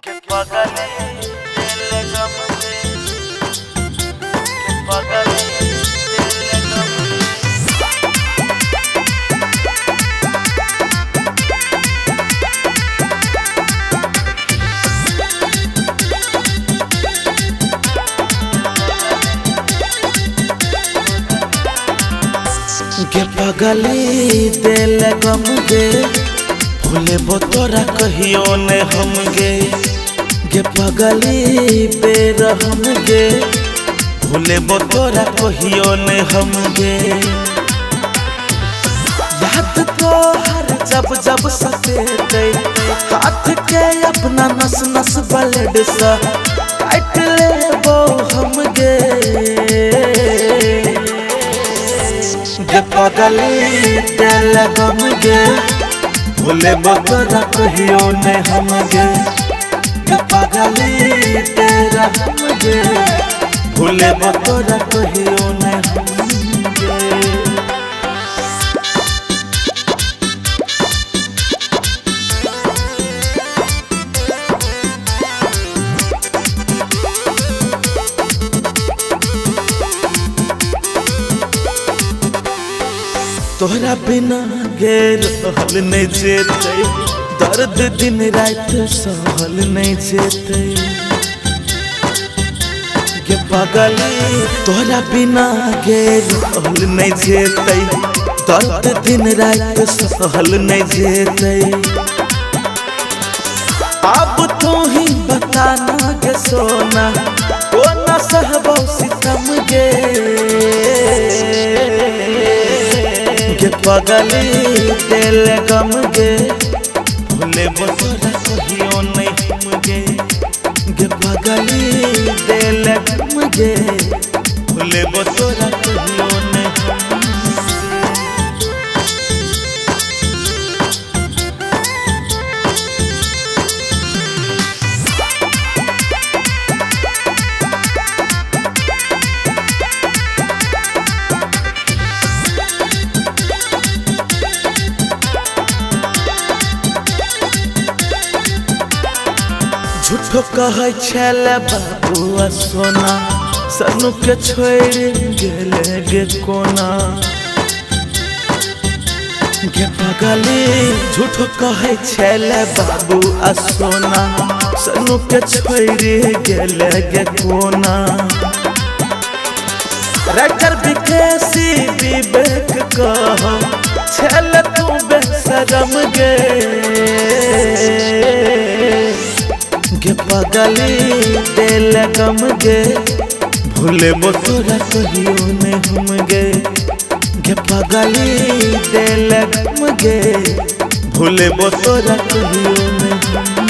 के पगले दिल गम के पगले दिल गम के पगली दिल गम गे भूले तोरा कहियो ने हम गे पगली बेरहम गे भूले तोरा कहियो ने हम गे याद तो हर जब जब सते हाथ के अपना नस नस ब्लड सा काट लेबो हम गे पगली दिल गम गे भूले तोरा कहियो ने हम गे पगली तेरा हम गे भूले तोरा कहियो ने हम गे। तोहरा बिना गे रहल नहीं जेते दर्द दिन रात सहल नहीं जेते गे पगली तोहरा बिना गे रहल नहीं जेते दर्द दिन रात सहल नहीं जेते अब तू ही बताना गे सोना को न सहबो सितम गे पगली दिल गम गे भूले तोरा कहियो नहीं हम गे पगली दिल गम गे भूले तोरा कहियो नहीं हम गे। झूठो कहे छल बाबुआ सोना सनु के छोड़ गेले गे कोना गे पगली झूठो कहे छल बाबुआ सोना सनु के छोड़ गेले गे कोना राइटर विकेसी विवेक कह छल तू बेशरम गे पगली दिल गम गे भूले तोरा कहियो ने हम गे पगली दिल गम गे भूले तोरा कहियो ने हम